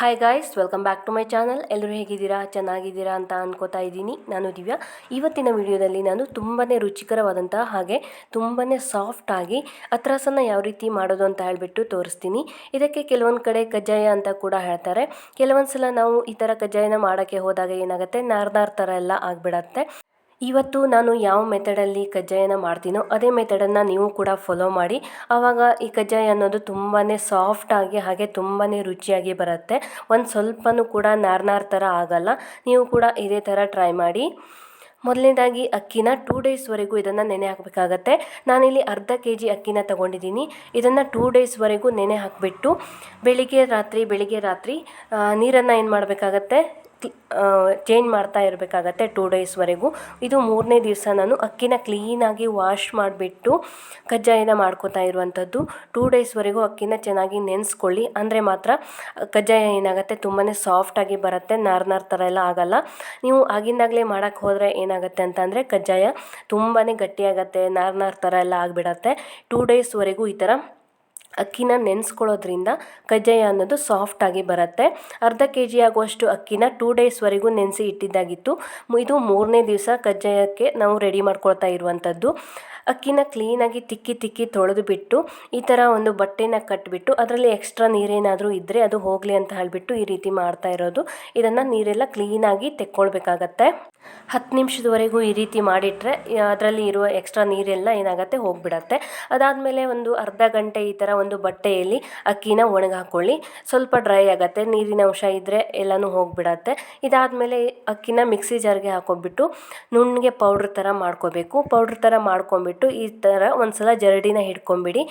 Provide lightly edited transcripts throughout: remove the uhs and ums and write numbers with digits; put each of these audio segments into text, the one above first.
Hi guys, welcome back to my channel. ಎಲ್ಲರೂ ಹೇಗಿದ್ದೀರಾ? ಚೆನ್ನಾಗಿದ್ದೀರಾ ಅಂತ ಅನ್ಕೋತಾ ಇದ್ದೀನಿ. ನಾನು ದಿವ್ಯಾ. ಇವತ್ತಿನ ವಿಡಿಯೋದಲ್ಲಿ ನಾನು ತುಂಬಾ ರುಚಿಕರವಾದಂತಹ ಹಾಗೆ ತುಂಬಾ ಸಾಫ್ಟಾಗಿ ಅತ್ರಾಸನ್ನು ಯಾವ ರೀತಿ ಮಾಡೋದು ಅಂತ ಹೇಳಿಬಿಟ್ಟು ತೋರಿಸ್ತೀನಿ. ಇದಕ್ಕೆ ಕೆಲವೊಂದು ಕಡೆ ಕಜ್ಜಾಯ ಅಂತ ಕೂಡ ಹೇಳ್ತಾರೆ. ಕೆಲವೊಂದು ಸಲ ನಾವು ಈ ಥರ ಕಜ್ಜಾಯನ ಮಾಡೋಕ್ಕೆ ಹೋದಾಗ ಏನಾಗುತ್ತೆ, ನಾರ್ ಥರ ಎಲ್ಲ ಆಗಿಬಿಡತ್ತೆ. ಇವತ್ತು ನಾನು ಯಾವ ಮೆಥಡಲ್ಲಿ ಕಜ್ಜಾಯನ ಮಾಡ್ತೀನೋ ಅದೇ ಮೆಥಡನ್ನು ನೀವು ಕೂಡ ಫಾಲೋ ಮಾಡಿ. ಆವಾಗ ಈ ಕಜ್ಜಾಯ ಅನ್ನೋದು ತುಂಬಾ ಸಾಫ್ಟಾಗಿ ಹಾಗೆ ತುಂಬಾ ರುಚಿಯಾಗಿ ಬರುತ್ತೆ. ಒಂದು ಸ್ವಲ್ಪನೂ ಕೂಡ ನಾರ್ ಥರ ಆಗಲ್ಲ. ನೀವು ಕೂಡ ಇದೇ ಥರ ಟ್ರೈ ಮಾಡಿ. ಮೊದಲನೇದಾಗಿ ಅಕ್ಕಿನ 2 ಡೇಸ್ವರೆಗೂ ಇದನ್ನು ನೆನೆ ಹಾಕಬೇಕಾಗತ್ತೆ. ನಾನಿಲ್ಲಿ ಅರ್ಧ kg ಅಕ್ಕಿನ ತೊಗೊಂಡಿದ್ದೀನಿ. ಇದನ್ನು 2 ಡೇಸ್ವರೆಗೂ ನೆನೆ ಹಾಕಿಬಿಟ್ಟು ಬೆಳಿಗ್ಗೆ ರಾತ್ರಿ ನೀರನ್ನು ಏನು ಮಾಡಬೇಕಾಗತ್ತೆ, ಚೇಂಜ್ ಮಾಡ್ತಾ ಇರಬೇಕಾಗತ್ತೆ 2 ಡೇಸ್ವರೆಗೂ. ಇದು 3ನೇ ದಿವಸ ನಾನು ಅಕ್ಕಿನ ಕ್ಲೀನಾಗಿ ವಾಶ್ ಮಾಡಿಬಿಟ್ಟು ಕಜ್ಜಾಯನ ಮಾಡ್ಕೋತಾ ಇರುವಂಥದ್ದು. 2 ಡೇಸ್ವರೆಗೂ ಅಕ್ಕಿನ ಚೆನ್ನಾಗಿ ನೆನೆಸ್ಕೊಳ್ಳಿ. ಅಂದರೆ ಮಾತ್ರ ಕಜ್ಜಾಯ ಏನಾಗುತ್ತೆ, ತುಂಬಾ ಸಾಫ್ಟಾಗಿ ಬರುತ್ತೆ, ನಾರ್ ಥರ ಎಲ್ಲ ಆಗಲ್ಲ. ನೀವು ಆಗಿಂದಾಗಲೇ ಮಾಡೋಕ್ಕೆ ಹೋದರೆ ಏನಾಗುತ್ತೆ ಅಂತಂದರೆ ಕಜ್ಜಾಯ ತುಂಬಾ ಗಟ್ಟಿಯಾಗತ್ತೆ, ನಾರ್ ಥರ ಎಲ್ಲ ಆಗಿಬಿಡತ್ತೆ. 2 ಡೇಸ್ವರೆಗೂ ಈ ಥರ ಅಕ್ಕಿನ ನೆನೆಸ್ಕೊಳ್ಳೋದ್ರಿಂದ ಕಜ್ಜಾಯ ಅನ್ನೋದು ಸಾಫ್ಟಾಗಿ ಬರುತ್ತೆ. ಅರ್ಧ kg ಆಗುವಷ್ಟು ಅಕ್ಕಿನ 2 ಡೇಸ್ವರೆಗೂ ನೆನೆಸಿ ಇಟ್ಟಿದ್ದಾಗಿತ್ತು. ಇದು 3ನೇ ದಿವಸ ಕಜ್ಜಾಯಕ್ಕೆ ನಾವು ರೆಡಿ ಮಾಡ್ಕೊಳ್ತಾ ಇರುವಂಥದ್ದು. ಅಕ್ಕಿನ ಕ್ಲೀನಾಗಿ ತಿಕ್ಕಿ ತೊಳೆದು ಬಿಟ್ಟು ಈ ಥರ ಒಂದು ಬಟ್ಟೆನ ಕಟ್ಟಿಬಿಟ್ಟು ಅದರಲ್ಲಿ ಎಕ್ಸ್ಟ್ರಾ ನೀರೇನಾದರೂ ಇದ್ದರೆ ಅದು ಹೋಗಲಿ ಅಂತ ಹೇಳಿಬಿಟ್ಟು ಈ ರೀತಿ ಮಾಡ್ತಾ ಇರೋದು. ಇದನ್ನು ನೀರೆಲ್ಲ ಕ್ಲೀನಾಗಿ ತೆಕ್ಕೊಳ್ಬೇಕಾಗತ್ತೆ. 10 ನಿಮಿಷದವರೆಗೂ ಈ ರೀತಿ ಮಾಡಿಟ್ರೆ ಅದರಲ್ಲಿ ಇರುವ ಎಕ್ಸ್ಟ್ರಾ ನೀರೆಲ್ಲ ಏನಾಗುತ್ತೆ, ಹೋಗಿಬಿಡತ್ತೆ. ಅದಾದಮೇಲೆ ಒಂದು ಅರ್ಧ ಗಂಟೆ ಈ ಥರ ಒಂದು ಬಟ್ಟೆಯಲ್ಲಿ ಅಕ್ಕಿನ ಒಣಗಿ ಹಾಕ್ಕೊಳ್ಳಿ. ಸ್ವಲ್ಪ ಡ್ರೈ ಆಗುತ್ತೆ, ನೀರಿನ ಅಂಶ ಇದ್ದರೆ ಎಲ್ಲನೂ ಹೋಗಿಬಿಡತ್ತೆ. ಇದಾದಮೇಲೆ ಅಕ್ಕಿನ ಮಿಕ್ಸಿ ಜಾರ್ಗೆ ಹಾಕೊಂಡ್ಬಿಟ್ಟು ನುಣ್ಣಗೆ ಪೌಡ್ರ್ ಥರ ಮಾಡ್ಕೋಬೇಕು. ಪೌಡ್ರ್ ಥರ ಮಾಡ್ಕೊಂಬಿಟ್ಟು ಈ ಥರ ಒಂದು ಸಲ ಜರಡಿನ ಹಿಡ್ಕೊಂಬಿಡಿ.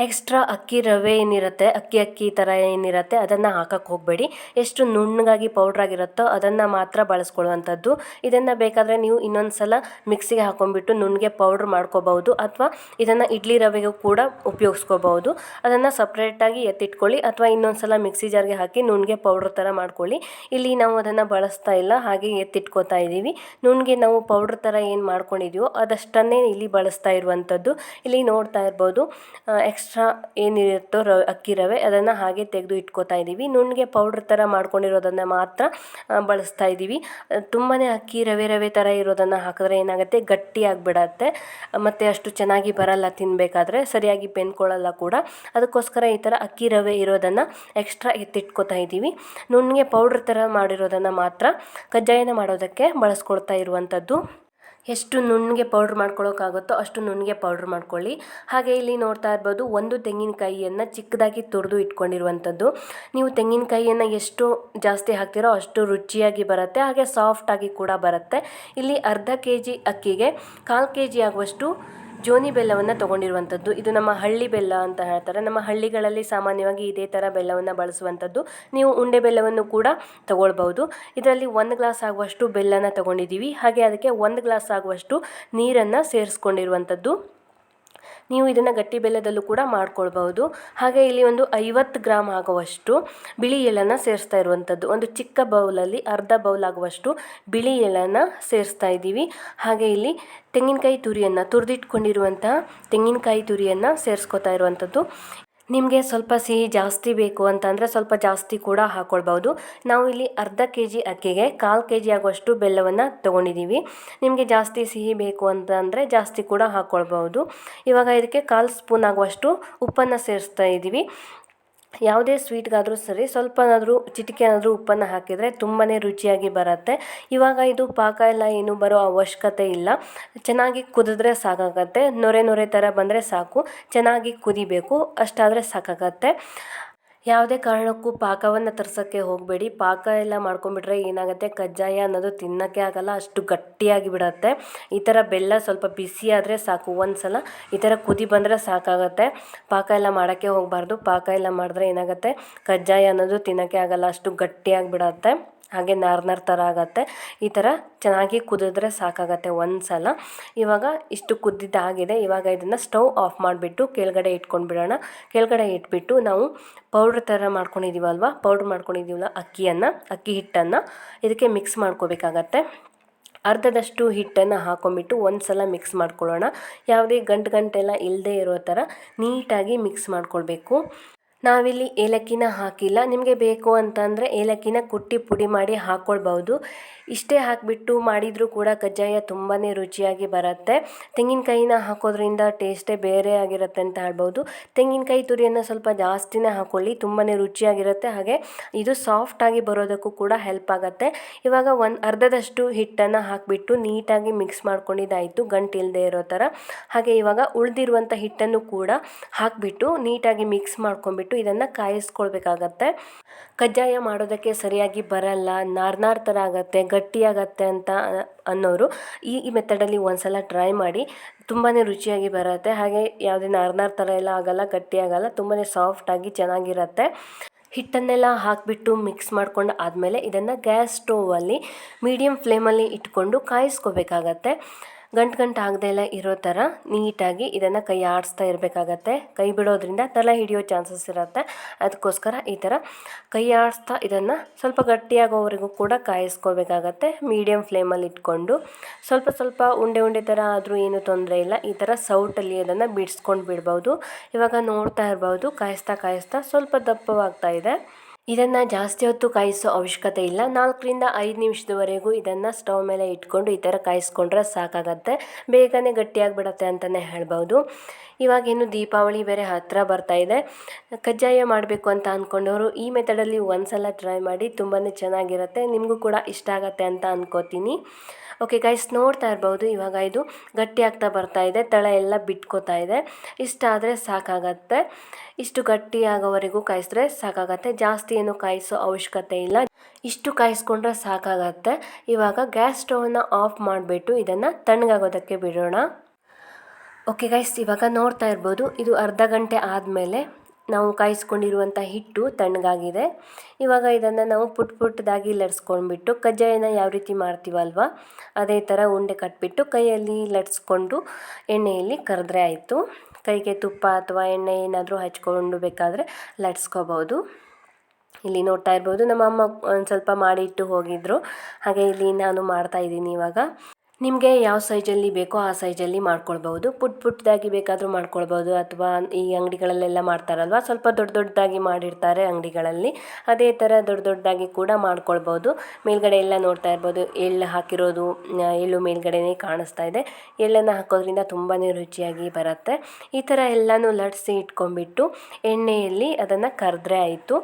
ಎಕ್ಸ್ಟ್ರಾ ಅಕ್ಕಿ ರವೆ ಏನಿರುತ್ತೆ, ಅಕ್ಕಿ ಥರ ಏನಿರುತ್ತೆ ಅದನ್ನು ಹಾಕಕ್ಕೆ ಹೋಗಬೇಡಿ. ಎಷ್ಟು ನುಣ್ಣಗಾಗಿ ಪೌಡ್ರಾಗಿರುತ್ತೋ ಅದನ್ನು ಮಾತ್ರ ಬಳಸ್ಕೊಳ್ಳುವಂಥದ್ದು. ಇದನ್ನು ಬೇಕಾದರೆ ನೀವು ಇನ್ನೊಂದು ಸಲ ಮಿಕ್ಸಿಗೆ ಹಾಕೊಂಡ್ಬಿಟ್ಟು ನುಣ್ಣಗೆ ಪೌಡ್ರ್ ಮಾಡ್ಕೋಬಹುದು, ಅಥವಾ ಇದನ್ನು ಇಡ್ಲಿ ರವೆಗೂ ಕೂಡ ಉಪಯೋಗಿಸ್ಕೋಬಹುದು. ಅದನ್ನು ಸಪ್ರೇಟಾಗಿ ಎತ್ತಿಟ್ಕೊಳ್ಳಿ, ಅಥವಾ ಇನ್ನೊಂದು ಸಲ ಮಿಕ್ಸಿ ಜಾರ್ಗೆ ಹಾಕಿ ನುಣ್ಣಗೆ ಪೌಡ್ರ್ ಥರ ಮಾಡ್ಕೊಳ್ಳಿ. ಇಲ್ಲಿ ನಾವು ಅದನ್ನು ಬಳಸ್ತಾ ಇಲ್ಲ, ಹಾಗೆ ಎತ್ತಿಟ್ಕೋತಾ ಇದ್ದೀವಿ. ನುಣ್ಣಗೆ ನಾವು ಪೌಡ್ರ್ ಥರ ಏನು ಮಾಡ್ಕೊಂಡಿದ್ದೀವೋ ಅದಷ್ಟನ್ನೇ ಇಲ್ಲಿ ಬಳಸ್ತಾ ಇರುವಂಥದ್ದು. ಇಲ್ಲಿ ನೋಡ್ತಾ ಇರ್ಬೋದು, ಎಕ್ಸ್ಟ್ರಾ ಏನಿರುತ್ತೋ ಅಕ್ಕಿ ರವೆ ಅದನ್ನು ಹಾಗೆ ತೆಗೆದು ಇಟ್ಕೋತಾ ಇದ್ದೀವಿ. ನುಣ್ಣಗೆ ಪೌಡ್ರ್ ಥರ ಮಾಡ್ಕೊಂಡಿರೋದನ್ನು ಮಾತ್ರ ಬಳಸ್ತಾ ಇದ್ದೀವಿ. ತುಂಬಾ ಅಕ್ಕಿ ರವೆ ಥರ ಇರೋದನ್ನು ಹಾಕಿದ್ರೆ ಏನಾಗುತ್ತೆ, ಗಟ್ಟಿ ಆಗಿಬಿಡತ್ತೆ, ಮತ್ತು ಅಷ್ಟು ಚೆನ್ನಾಗಿ ಬರಲ್ಲ, ತಿನ್ನಬೇಕಾದ್ರೆ ಸರಿಯಾಗಿ ಬೆಂದ್ಕೊಳ್ಳಲ್ಲ ಕೂಡ. ಅದಕ್ಕೋಸ್ಕರ ಈ ಥರ ಅಕ್ಕಿ ರವೆ ಇರೋದನ್ನು ಎಕ್ಸ್ಟ್ರಾ ಎತ್ತಿಟ್ಕೋತಾ ಇದ್ದೀವಿ. ನುಣ್ಣಗೆ ಪೌಡ್ರ್ ಥರ ಮಾಡಿರೋದನ್ನು ಮಾತ್ರ ಕಜ್ಜಾಯನ ಮಾಡೋದಕ್ಕೆ ಬಳಸ್ಕೊಳ್ತಾ ಇರುವಂಥದ್ದು. ಎಷ್ಟು ನುಣ್ಣಗೆ ಪೌಡ್ರ್ ಮಾಡ್ಕೊಳ್ಳೋಕ್ಕಾಗುತ್ತೋ ಅಷ್ಟು ನುಣ್ಣಗೆ ಪೌಡ್ರ್ ಮಾಡ್ಕೊಳ್ಳಿ. ಹಾಗೆ ಇಲ್ಲಿ ನೋಡ್ತಾ ಇರ್ಬೋದು, ಒಂದು ತೆಂಗಿನಕಾಯಿಯನ್ನು ಚಿಕ್ಕದಾಗಿ ತುರಿದು ಇಟ್ಕೊಂಡಿರುವಂಥದ್ದು. ನೀವು ತೆಂಗಿನಕಾಯಿಯನ್ನು ಎಷ್ಟು ಜಾಸ್ತಿ ಹಾಕ್ತಿರೋ ಅಷ್ಟು ರುಚಿಯಾಗಿ ಬರುತ್ತೆ, ಹಾಗೆ ಸಾಫ್ಟಾಗಿ ಕೂಡ ಬರುತ್ತೆ. ಇಲ್ಲಿ ಅರ್ಧ kg ಅಕ್ಕಿಗೆ 1/4 kg ಆಗುವಷ್ಟು ಜೋನಿ ಬೆಲ್ಲವನ್ನು ತೊಗೊಂಡಿರುವಂಥದ್ದು. ಇದು ನಮ್ಮ ಹಳ್ಳಿ ಬೆಲ್ಲ ಅಂತ ಹೇಳ್ತಾರೆ. ನಮ್ಮ ಹಳ್ಳಿಗಳಲ್ಲಿ ಸಾಮಾನ್ಯವಾಗಿ ಇದೇ ಥರ ಬೆಲ್ಲವನ್ನು ಬಳಸುವಂಥದ್ದು. ನೀವು ಉಂಡೆ ಬೆಲ್ಲವನ್ನು ಕೂಡ ತಗೊಳ್ಬೋದು. ಇದರಲ್ಲಿ 1 ಗ್ಲಾಸ್ ಆಗುವಷ್ಟು ಬೆಲ್ಲನ ತೊಗೊಂಡಿದ್ದೀವಿ. ಹಾಗೆ ಅದಕ್ಕೆ 1 ಗ್ಲಾಸ್ ಆಗುವಷ್ಟು ನೀರನ್ನು ಸೇರಿಸ್ಕೊಂಡಿರುವಂಥದ್ದು. ನೀವು ಇದನ್ನು ಗಟ್ಟಿ ಬೆಲ್ಲದಲ್ಲೂ ಕೂಡ ಮಾಡ್ಕೊಳ್ಬಹುದು. ಹಾಗೆ ಇಲ್ಲಿ ಒಂದು 50 ಗ್ರಾಮ್ ಆಗುವಷ್ಟು ಬಿಳಿ ಎಳ್ಳನ್ನು ಸೇರಿಸ್ತಾ ಇರುವಂಥದ್ದು. ಒಂದು ಚಿಕ್ಕ ಬೌಲಲ್ಲಿ ಅರ್ಧ ಬೌಲ್ ಆಗುವಷ್ಟು ಬಿಳಿ ಎಳ್ಳನ್ನು ಸೇರಿಸ್ತಾ ಇದ್ದೀವಿ. ಹಾಗೆ ಇಲ್ಲಿ ತೆಂಗಿನಕಾಯಿ ತುರಿದಿಟ್ಕೊಂಡಿರುವಂತಹ ತೆಂಗಿನಕಾಯಿ ತುರಿಯನ್ನು ಸೇರಿಸ್ಕೊತಾ ಇರುವಂಥದ್ದು. ನಿಮಗೆ ಸ್ವಲ್ಪ ಸಿಹಿ ಜಾಸ್ತಿ ಬೇಕು ಅಂತಂದರೆ ಸ್ವಲ್ಪ ಜಾಸ್ತಿ ಕೂಡ ಹಾಕ್ಕೊಳ್ಬೋದು. ನಾವು ಇಲ್ಲಿ ಅರ್ಧ kg ಅಕ್ಕಿಗೆ 1/4 kg ಆಗುವಷ್ಟು ಬೆಲ್ಲವನ್ನು ತೊಗೊಂಡಿದ್ದೀವಿ. ನಿಮಗೆ ಜಾಸ್ತಿ ಸಿಹಿ ಬೇಕು ಅಂತಂದರೆ ಜಾಸ್ತಿ ಕೂಡ ಹಾಕ್ಕೊಳ್ಬೋದು. ಇವಾಗ ಇದಕ್ಕೆ 1/4 ಸ್ಪೂನ್ ಆಗುವಷ್ಟು ಉಪ್ಪನ್ನು ಸೇರಿಸ್ತಾ ಇದ್ದೀವಿ. ಯಾವುದೇ ಸ್ವೀಟ್ಗಾದರೂ ಸರಿ ಸ್ವಲ್ಪನಾದರೂ ಚಿಟಿಕೆ ಏನಾದರೂ ಉಪ್ಪನ್ನು ಹಾಕಿದರೆ ತುಂಬಾ ರುಚಿಯಾಗಿ ಬರುತ್ತೆ. ಇವಾಗ ಇದು ಪಾಕ ಎಲ್ಲ ಏನು ಬರೋ ಅವಶ್ಯಕತೆ ಇಲ್ಲ, ಚೆನ್ನಾಗಿ ಕುದಿದ್ರೆ ಸಾಕಾಗತ್ತೆ. ನೊರೆ ಥರ ಬಂದರೆ ಸಾಕು, ಚೆನ್ನಾಗಿ ಕುದಿಬೇಕು, ಅಷ್ಟಾದರೆ ಸಾಕಾಗತ್ತೆ. ಯಾವುದೇ ಕಾರಣಕ್ಕೂ ಪಾಕವನ್ನು ತರ್ಸೋಕ್ಕೆ ಹೋಗಬೇಡಿ. ಪಾಕ ಎಲ್ಲ ಮಾಡ್ಕೊಂಬಿಟ್ರೆ ಏನಾಗುತ್ತೆ, ಕಜ್ಜಾಯ ಅನ್ನೋದು ತಿನ್ನೋಕ್ಕೆ ಆಗಲ್ಲ, ಅಷ್ಟು ಗಟ್ಟಿಯಾಗಿ ಬಿಡುತ್ತೆ. ಈ ಥರ ಬೆಲ್ಲ ಸ್ವಲ್ಪ ಬಿಸಿ ಆದರೆ ಸಾಕು, ಒಂದು ಸಲ ಈ ಥರ ಕುದಿ ಬಂದರೆ ಸಾಕಾಗತ್ತೆ. ಪಾಕ ಎಲ್ಲ ಮಾಡೋಕ್ಕೆ ಹೋಗಬಾರ್ದು. ಪಾಕ ಎಲ್ಲ ಮಾಡಿದ್ರೆ ಏನಾಗುತ್ತೆ, ಕಜ್ಜಾಯ ಅನ್ನೋದು ತಿನ್ನೋಕ್ಕೆ ಆಗಲ್ಲ, ಅಷ್ಟು ಗಟ್ಟಿಯಾಗಿ ಬಿಡುತ್ತೆ, ಹಾಗೆ ನಾರ್ ಥರ ಆಗುತ್ತೆ. ಈ ಥರ ಚೆನ್ನಾಗಿ ಕುದಿದ್ರೆ ಸಾಕಾಗತ್ತೆ ಒಂದು ಸಲ. ಇವಾಗ ಇಷ್ಟು ಕುದ್ದಿದ್ದಾಗಿದೆ. ಇವಾಗ ಇದನ್ನು ಸ್ಟವ್ ಆಫ್ ಮಾಡಿಬಿಟ್ಟು ಕೆಳಗಡೆ ಇಟ್ಕೊಂಡ್ಬಿಡೋಣ. ಕೆಳಗಡೆ ಇಟ್ಬಿಟ್ಟು ನಾವು ಪೌಡ್ರ್ ಥರ ಮಾಡ್ಕೊಂಡಿದ್ದೀವಲ್ಲ ಅಕ್ಕಿ ಹಿಟ್ಟನ್ನು ಇದಕ್ಕೆ ಮಿಕ್ಸ್ ಮಾಡ್ಕೋಬೇಕಾಗತ್ತೆ. ಅರ್ಧದಷ್ಟು ಹಿಟ್ಟನ್ನು ಹಾಕೊಂಡ್ಬಿಟ್ಟು ಒಂದು ಸಲ ಮಿಕ್ಸ್ ಮಾಡ್ಕೊಳ್ಳೋಣ. ಯಾವುದೇ ಗಂಟೆಲ್ಲ ಇಲ್ಲದೆ ಇರೋ ಥರ ನೀಟಾಗಿ ಮಿಕ್ಸ್ ಮಾಡ್ಕೊಳ್ಬೇಕು. ನಾವಿಲ್ಲಿ ಏಲಕ್ಕಿನ ಹಾಕಿಲ್ಲ, ನಿಮಗೆ ಬೇಕು ಅಂತಂದರೆ ಏಲಕ್ಕಿನ ಕುಟ್ಟಿ ಪುಡಿ ಮಾಡಿ ಹಾಕ್ಕೊಳ್ಬೋದು. ಇಷ್ಟೇ ಹಾಕಿಬಿಟ್ಟು ಮಾಡಿದರೂ ಕೂಡ ಕಜ್ಜಾಯ ತುಂಬಾ ರುಚಿಯಾಗಿ ಬರುತ್ತೆ. ತೆಂಗಿನಕಾಯಿನ ಹಾಕೋದ್ರಿಂದ ಟೇಸ್ಟೇ ಬೇರೆ ಆಗಿರುತ್ತೆ ಅಂತ ಹೇಳ್ಬೋದು. ತೆಂಗಿನಕಾಯಿ ತುರಿಯನ್ನು ಸ್ವಲ್ಪ ಜಾಸ್ತಿನೇ ಹಾಕ್ಕೊಳ್ಳಿ, ತುಂಬಾ ರುಚಿಯಾಗಿರುತ್ತೆ. ಹಾಗೆ ಇದು ಸಾಫ್ಟಾಗಿ ಬರೋದಕ್ಕೂ ಕೂಡ ಹೆಲ್ಪ್ ಆಗುತ್ತೆ. ಇವಾಗ ಅರ್ಧದಷ್ಟು ಹಿಟ್ಟನ್ನು ಹಾಕಿಬಿಟ್ಟು ನೀಟಾಗಿ ಮಿಕ್ಸ್ ಮಾಡ್ಕೊಂಡಿದ್ದಾಯಿತು, ಗಂಟಿಲ್ಲದೆ ಇರೋ ಥರ. ಹಾಗೆ ಇವಾಗ ಉಳಿದಿರುವಂಥ ಹಿಟ್ಟನ್ನು ಕೂಡ ಹಾಕಿಬಿಟ್ಟು ನೀಟಾಗಿ ಮಿಕ್ಸ್ ಮಾಡ್ಕೊಂಡ್ಬಿಟ್ಟು ಇದನ್ನು ಕಾಯಿಸ್ಕೊಳ್ಬೇಕಾಗತ್ತೆ. ಕಜ್ಜಾಯ ಮಾಡೋದಕ್ಕೆ ಸರಿಯಾಗಿ ಬರಲ್ಲ, ನಾರ್ ಥರ ಆಗುತ್ತೆ, ಗಟ್ಟಿಯಾಗತ್ತೆ ಅಂತ ಅನ್ನೋರು ಈ ಮೆಥಡಲ್ಲಿ ಒಂದ್ಸಲ ಟ್ರೈ ಮಾಡಿ, ತುಂಬಾ ರುಚಿಯಾಗಿ ಬರುತ್ತೆ. ಹಾಗೆ ಯಾವುದೇ ನಾರ್ ಥರ ಎಲ್ಲ ಆಗಲ್ಲ, ಗಟ್ಟಿಯಾಗಲ್ಲ, ತುಂಬಾ ಸಾಫ್ಟಾಗಿ ಚೆನ್ನಾಗಿರುತ್ತೆ. ಹಿಟ್ಟನ್ನೆಲ್ಲ ಹಾಕಿಬಿಟ್ಟು ಮಿಕ್ಸ್ ಮಾಡ್ಕೊಂಡು ಆದಮೇಲೆ ಇದನ್ನು ಗ್ಯಾಸ್ ಸ್ಟೋವಲ್ಲಿ ಮೀಡಿಯಮ್ ಫ್ಲೇಮಲ್ಲಿ ಇಟ್ಕೊಂಡು ಕಾಯಿಸ್ಕೋಬೇಕಾಗತ್ತೆ. ಗಂಟು ಆಗದೆ ಎಲ್ಲ ಇರೋ ಥರ ನೀಟಾಗಿ ಇದನ್ನು ಕೈ ಆಡಿಸ್ತಾ ಇರಬೇಕಾಗತ್ತೆ. ಕೈ ಬಿಡೋದ್ರಿಂದ ತಲೆ ಹಿಡಿಯೋ ಚಾನ್ಸಸ್ ಇರುತ್ತೆ. ಅದಕ್ಕೋಸ್ಕರ ಈ ಥರ ಕೈ ಆಡಿಸ್ತಾ ಇದನ್ನು ಸ್ವಲ್ಪ ಗಟ್ಟಿಯಾಗೋವರೆಗೂ ಕೂಡ ಕಾಯಿಸ್ಕೋಬೇಕಾಗತ್ತೆ. ಮೀಡಿಯಮ್ ಫ್ಲೇಮಲ್ಲಿ ಇಟ್ಕೊಂಡು ಸ್ವಲ್ಪ ಉಂಡೆ ಥರ ಆದರೂ ಏನೂ ತೊಂದರೆ ಇಲ್ಲ. ಈ ಥರ ಸೌಟಲ್ಲಿ ಅದನ್ನು ಬಿಡಿಸ್ಕೊಂಡು ಬಿಡ್ಬೋದು. ಇವಾಗ ನೋಡ್ತಾ ಇರ್ಬೋದು, ಕಾಯಿಸ್ತಾ ಸ್ವಲ್ಪ ದಪ್ಪವಾಗ್ತಾ ಇದೆ. ಇದನ್ನು ಜಾಸ್ತಿ ಹೊತ್ತು ಕಾಯಿಸೋ ಅವಶ್ಯಕತೆ ಇಲ್ಲ. 4ರಿಂದ 5 ನಿಮಿಷದವರೆಗೂ ಇದನ್ನು ಸ್ಟವ್ ಮೇಲೆ ಇಟ್ಕೊಂಡು ಈ ಥರ ಕಾಯಿಸ್ಕೊಂಡ್ರೆ ಸಾಕಾಗತ್ತೆ. ಬೇಗನೆ ಗಟ್ಟಿಯಾಗಿಬಿಡತ್ತೆ ಅಂತಲೇ ಹೇಳ್ಬೋದು. ಇವಾಗೇನು ದೀಪಾವಳಿ ಬೇರೆ ಹತ್ತಿರ ಬರ್ತಾಯಿದೆ. ಕಜ್ಜಾಯ ಮಾಡಬೇಕು ಅಂತ ಅಂದ್ಕೊಂಡವರು ಈ ಮೆಥಡಲ್ಲಿ ಒಂದ್ಸಲ ಟ್ರೈ ಮಾಡಿ, ತುಂಬಾ ಚೆನ್ನಾಗಿರುತ್ತೆ. ನಿಮಗೂ ಕೂಡ ಇಷ್ಟ ಆಗತ್ತೆ ಅಂತ ಅಂದ್ಕೋತೀನಿ. ಓಕೆ ಗೈಸ್, ನೋಡ್ತಾ ಇರ್ಬೋದು, ಇವಾಗ ಇದು ಗಟ್ಟಿ ಆಗ್ತಾ ಬರ್ತಾ ಇದೆ, ತಳ ಎಲ್ಲ ಬಿಟ್ಕೋತಾ ಇದೆ. ಇಷ್ಟಾದರೆ ಸಾಕಾಗತ್ತೆ. ಇಷ್ಟು ಗಟ್ಟಿ ಆಗೋವರೆಗೂ ಕಾಯಿಸಿದ್ರೆ ಸಾಕಾಗತ್ತೆ. ಜಾಸ್ತಿ ಏನು ಕಾಯಿಸೋ ಅವಶ್ಯಕತೆ ಇಲ್ಲ, ಇಷ್ಟು ಕಾಯಿಸ್ಕೊಂಡ್ರೆ ಸಾಕಾಗತ್ತೆ. ಇವಾಗ ಗ್ಯಾಸ್ ಸ್ಟವನ್ನು ಆಫ್ ಮಾಡಿಬಿಟ್ಟು ಇದನ್ನು ತಣ್ಣಗಾಗೋದಕ್ಕೆ ಬಿಡೋಣ. ಓಕೆ ಗೈಸ್, ಇವಾಗ ನೋಡ್ತಾ ಇರ್ಬೋದು, ಇದು ಅರ್ಧ ಗಂಟೆ ಆದಮೇಲೆ ನಾವು ಕಾಯಿಸ್ಕೊಂಡಿರುವಂಥ ಹಿಟ್ಟು ತಣ್ಣಗಾಗಿದೆ. ಇವಾಗ ಇದನ್ನು ನಾವು ಪುಟ್ಟದಾಗಿ ಲಟ್ಸ್ಕೊಂಡ್ಬಿಟ್ಟು ಕಜ್ಜಾಯನ ಯಾವ ರೀತಿ ಮಾಡ್ತೀವಲ್ವ ಅದೇ ಥರ ಉಂಡೆ ಕಟ್ಬಿಟ್ಟು ಕೈಯಲ್ಲಿ ಲಟ್ಸ್ಕೊಂಡು ಎಣ್ಣೆಯಲ್ಲಿ ಕರೆದ್ರೆ ಆಯಿತು. ಕೈಗೆ ತುಪ್ಪ ಅಥವಾ ಎಣ್ಣೆ ಏನಾದರೂ ಹಚ್ಕೊಂಡು ಬೇಕಾದರೆ ಲಟ್ಸ್ಕೋಬೋದು. ಇಲ್ಲಿ ನೋಡ್ತಾ ಇರ್ಬೋದು, ನಮ್ಮ ಅಮ್ಮ ಒಂದು ಸ್ವಲ್ಪ ಮಾಡಿಟ್ಟು ಹೋಗಿದ್ರು. ಹಾಗೆ ಇಲ್ಲಿ ನಾನು ಮಾಡ್ತಾಯಿದ್ದೀನಿ. ಇವಾಗ ನಿಮಗೆ ಯಾವ ಸೈಜಲ್ಲಿ ಬೇಕೋ ಆ ಸೈಜಲ್ಲಿ ಮಾಡ್ಕೊಳ್ಬೋದು. ಪುಟ್ಟದಾಗಿ ಬೇಕಾದರೂ ಮಾಡ್ಕೊಳ್ಬೋದು, ಅಥವಾ ಈ ಅಂಗಡಿಗಳಲ್ಲೆಲ್ಲ ಮಾಡ್ತಾರಲ್ವ, ಸ್ವಲ್ಪ ದೊಡ್ಡದಾಗಿ ಮಾಡಿರ್ತಾರೆ ಅಂಗಡಿಗಳಲ್ಲಿ, ಅದೇ ಥರ ದೊಡ್ಡದಾಗಿ ಕೂಡ ಮಾಡ್ಕೊಳ್ಬೋದು. ಮೇಲ್ಗಡೆ ಎಲ್ಲ ನೋಡ್ತಾ ಇರ್ಬೋದು, ಎಳ್ಳು ಹಾಕಿರೋದು, ಎಳ್ಳು ಮೇಲ್ಗಡೆನೇ ಕಾಣಿಸ್ತಾ ಇದೆ. ಎಳ್ಳನ್ನು ಹಾಕೋದ್ರಿಂದ ತುಂಬಾ ರುಚಿಯಾಗಿ ಬರುತ್ತೆ. ಈ ಥರ ಎಲ್ಲನೂ ಲಟ್ಸಿ ಇಟ್ಕೊಂಡ್ಬಿಟ್ಟು ಎಣ್ಣೆಯಲ್ಲಿ ಅದನ್ನು ಕರೆದ್ರೆ ಆಯಿತು.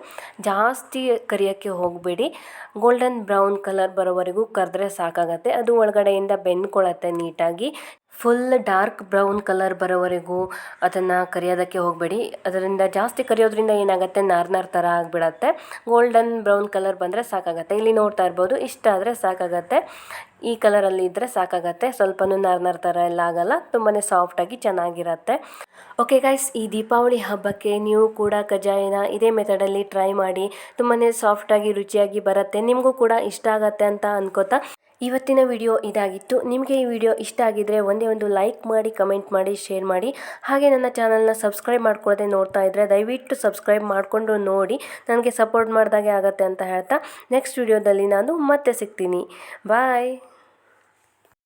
ಜಾಸ್ತಿ ಕರಿಯೋಕ್ಕೆ ಹೋಗಬೇಡಿ, ಗೋಲ್ಡನ್ ಬ್ರೌನ್ ಕಲರ್ ಬರೋವರೆಗೂ ಕರೆದ್ರೆ ಸಾಕಾಗತ್ತೆ. ಅದು ಒಳಗಡೆಯಿಂದ ಬೆಂದ್ಕೊಳ್ಳುತ್ತೆ ನೀಟಾಗಿ. ಫುಲ್ ಡಾರ್ಕ್ ಬ್ರೌನ್ ಕಲರ್ ಬರೋವರೆಗೂ ಅದನ್ನು ಕರಿಯೋದಕ್ಕೆ ಹೋಗಬೇಡಿ. ಅದರಿಂದ ಜಾಸ್ತಿ ಕರಿಯೋದ್ರಿಂದ ಏನಾಗುತ್ತೆ, ನಾರ್ ಥರ ಆಗಿಬಿಡತ್ತೆ. ಗೋಲ್ಡನ್ ಬ್ರೌನ್ ಕಲರ್ ಬಂದರೆ ಸಾಕಾಗತ್ತೆ. ಇಲ್ಲಿ ನೋಡ್ತಾ ಇರ್ಬೋದು, ಇಷ್ಟ ಆದರೆ ಸಾಕಾಗತ್ತೆ. ಈ ಕಲರಲ್ಲಿ ಇದ್ದರೆ ಸಾಕಾಗತ್ತೆ. ಸ್ವಲ್ಪನೂ ನಾರ್ ಥರ ಎಲ್ಲ ಆಗಲ್ಲ, ತುಂಬಾ ಸಾಫ್ಟಾಗಿ ಚೆನ್ನಾಗಿರುತ್ತೆ. ಓಕೆ ಗೈಸ್, ಈ ದೀಪಾವಳಿ ಹಬ್ಬಕ್ಕೆ ನೀವು ಕೂಡ ಕಜ್ಜಾಯನ ಇದೇ ಮೆಥಡಲ್ಲಿ ಟ್ರೈ ಮಾಡಿ. ತುಂಬಾ ಸಾಫ್ಟಾಗಿ ರುಚಿಯಾಗಿ ಬರುತ್ತೆ. ನಿಮಗೂ ಕೂಡ ಇಷ್ಟ ಆಗತ್ತೆ ಅಂತ ಅನ್ಕೋತಾ ಇವತ್ತಿನ ವಿಡಿಯೋ ಇದಾಗಿತ್ತು. ನಿಮಗೆ ಈ ವಿಡಿಯೋ ಇಷ್ಟ ಆಗಿದ್ದರೆ ಒಂದೇ ಒಂದು ಲೈಕ್ ಮಾಡಿ, ಕಮೆಂಟ್ ಮಾಡಿ, ಶೇರ್ ಮಾಡಿ. ಹಾಗೆ ನನ್ನ ಚಾನಲ್ನ ಸಬ್ಸ್ಕ್ರೈಬ್ ಮಾಡ್ಕೊಳ್ಳದೆ ನೋಡ್ತಾ ಇದ್ದರೆ ದಯವಿಟ್ಟು ಸಬ್ಸ್ಕ್ರೈಬ್ ಮಾಡಿಕೊಂಡು ನೋಡಿ, ನನಗೆ ಸಪೋರ್ಟ್ ಮಾಡಿದಾಗೆ ಆಗುತ್ತೆ ಅಂತ ಹೇಳ್ತಾ ನೆಕ್ಸ್ಟ್ ವಿಡಿಯೋದಲ್ಲಿ ನಾನು ಮತ್ತೆ ಸಿಗ್ತೀನಿ. ಬಾಯ್.